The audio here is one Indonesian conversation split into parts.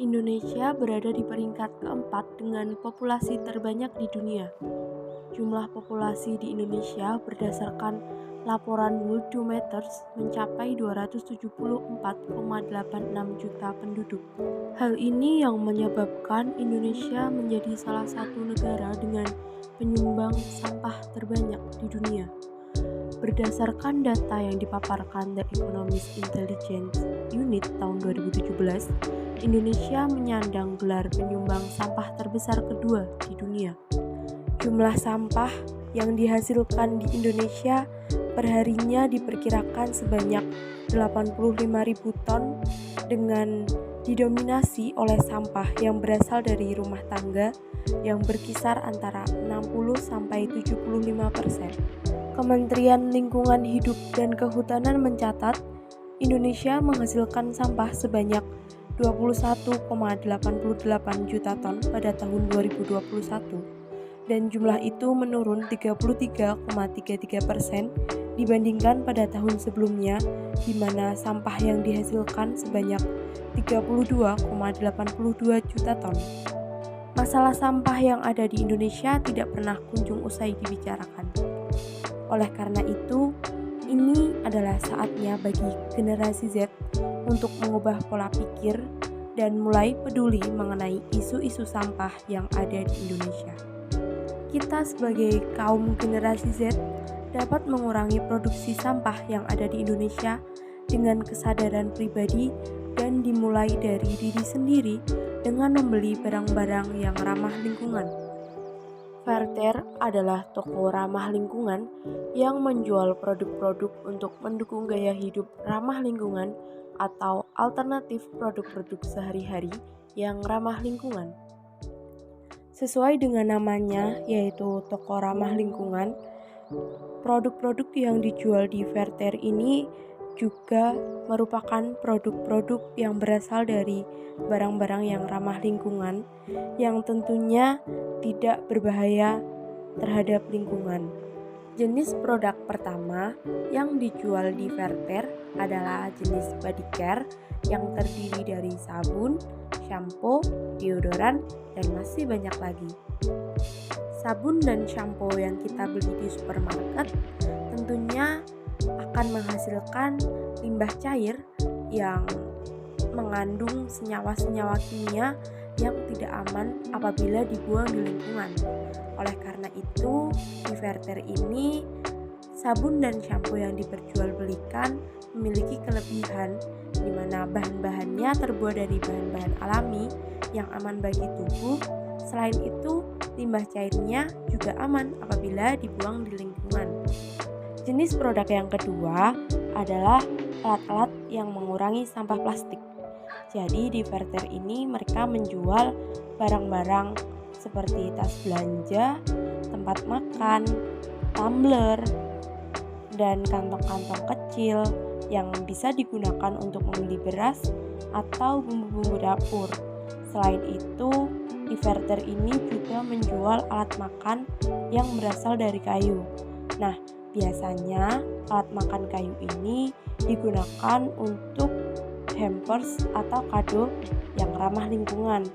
Indonesia berada di peringkat keempat dengan populasi terbanyak di dunia. Jumlah populasi di Indonesia berdasarkan laporan Worldometers mencapai 274,86 juta penduduk. Hal ini yang menyebabkan Indonesia menjadi salah satu negara dengan penyumbang sampah terbanyak di dunia. Berdasarkan data yang dipaparkan The Economist Intelligence Unit tahun 2017, Indonesia menyandang gelar penyumbang sampah terbesar kedua di dunia. Jumlah sampah yang dihasilkan di Indonesia perharinya diperkirakan sebanyak 85.000 ton dengan didominasi oleh sampah yang berasal dari rumah tangga yang berkisar antara 60-75%. Kementerian Lingkungan Hidup dan Kehutanan mencatat Indonesia menghasilkan sampah sebanyak 21,88 juta ton pada tahun 2021 dan jumlah itu menurun 33,33% dibandingkan pada tahun sebelumnya di mana sampah yang dihasilkan sebanyak 32,82 juta ton. Masalah sampah yang ada di Indonesia tidak pernah kunjung usai dibicarakan. Oleh karena itu, ini adalah saatnya bagi generasi Z untuk mengubah pola pikir dan mulai peduli mengenai isu-isu sampah yang ada di Indonesia. Kita sebagai kaum generasi Z dapat mengurangi produksi sampah yang ada di Indonesia dengan kesadaran pribadi dan dimulai dari diri sendiri dengan membeli barang-barang yang ramah lingkungan. Fairtrade adalah toko ramah lingkungan yang menjual produk-produk untuk mendukung gaya hidup ramah lingkungan atau alternatif produk-produk sehari-hari yang ramah lingkungan. Sesuai dengan namanya, yaitu toko ramah lingkungan, produk-produk yang dijual di Fairtrade ini juga merupakan produk-produk yang berasal dari barang-barang yang ramah lingkungan yang tentunya tidak berbahaya terhadap lingkungan. Jenis produk pertama yang dijual di Fairtrade adalah jenis body care yang terdiri dari sabun, shampoo, deodoran, dan masih banyak lagi. Sabun dan shampoo yang kita beli di supermarket tentunya akan menghasilkan limbah cair yang mengandung senyawa-senyawa kimia yang tidak aman apabila dibuang di lingkungan. Oleh karena itu, di Fairtrade ini sabun dan shampoo yang diperjualbelikan memiliki kelebihan di mana bahan-bahannya terbuat dari bahan-bahan alami yang aman bagi tubuh. Selain itu, limbah cairnya juga aman apabila dibuang di lingkungan. Jenis produk yang kedua adalah alat-alat yang mengurangi sampah plastik. Jadi di Fairtrade ini mereka menjual barang-barang seperti tas belanja, tempat makan, tumbler, dan kantong-kantong kecil yang bisa digunakan untuk membeli beras atau bumbu-bumbu dapur. Selain itu, di Fairtrade ini juga menjual alat makan yang berasal dari kayu. Nah, biasanya alat makan kayu ini digunakan untuk hampers atau kado yang ramah lingkungan.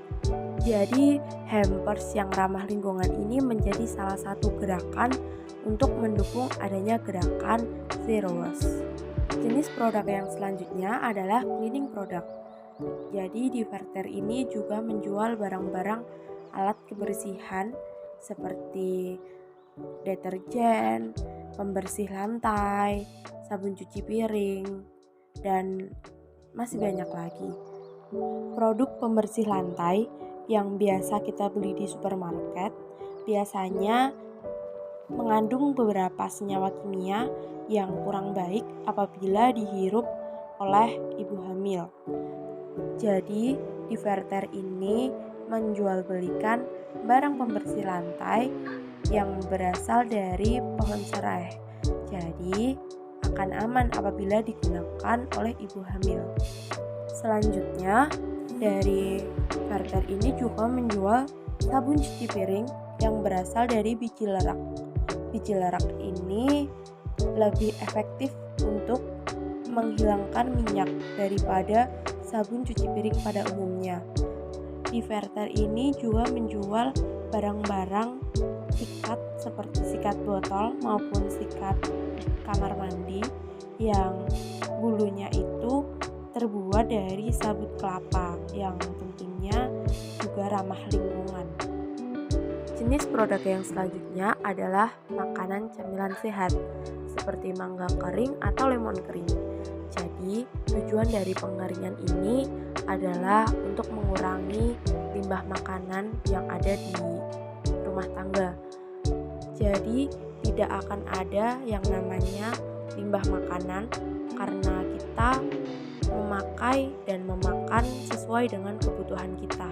Jadi, hampers yang ramah lingkungan ini menjadi salah satu gerakan untuk mendukung adanya gerakan Zero Waste. Jenis produk yang selanjutnya adalah cleaning product. Jadi, di Fairtrade ini juga menjual barang-barang alat kebersihan seperti deterjen, pembersih lantai, sabun cuci piring, dan masih banyak lagi. Produk pembersih lantai yang biasa kita beli di supermarket biasanya mengandung beberapa senyawa kimia yang kurang baik apabila dihirup oleh ibu hamil. Jadi, di Fairtrade ini menjualbelikan barang pembersih lantai yang berasal dari pohon serai. Jadi, akan aman apabila digunakan oleh ibu hamil. Selanjutnya, dari Fairtrade ini juga menjual sabun cuci piring yang berasal dari biji lerak. Biji lerak ini lebih efektif untuk menghilangkan minyak daripada sabun cuci piring pada umumnya. Di Verter ini juga menjual barang-barang sikat seperti sikat botol maupun sikat kamar mandi yang bulunya itu terbuat dari sabut kelapa yang tentunya juga ramah lingkungan. Jenis produk yang selanjutnya adalah makanan camilan sehat seperti mangga kering atau lemon kering. Jadi, tujuan dari pengeringan ini adalah untuk mengurangi limbah makanan yang ada di rumah tangga. Jadi, tidak akan ada yang namanya limbah makanan karena kita memakai dan memakan sesuai dengan kebutuhan kita.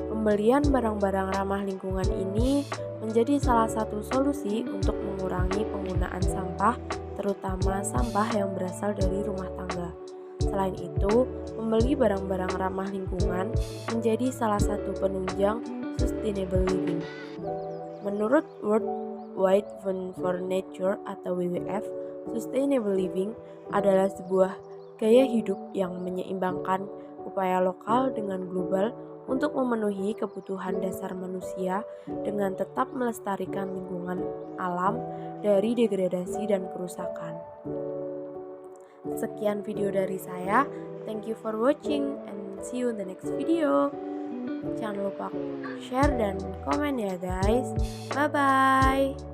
Pembelian barang-barang ramah lingkungan ini menjadi salah satu solusi untuk mengurangi penggunaan sampah, terutama sampah yang berasal dari rumah tangga. Selain itu, membeli barang-barang ramah lingkungan menjadi salah satu penunjang sustainable living. Menurut World Wide Fund for Nature atau WWF, sustainable living adalah sebuah gaya hidup yang menyeimbangkan upaya lokal dengan global untuk memenuhi kebutuhan dasar manusia dengan tetap melestarikan lingkungan alam dari degradasi dan kerusakan. Sekian video dari saya. Thank you for watching and see you in the next video. Jangan lupa share dan komen ya guys. Bye bye.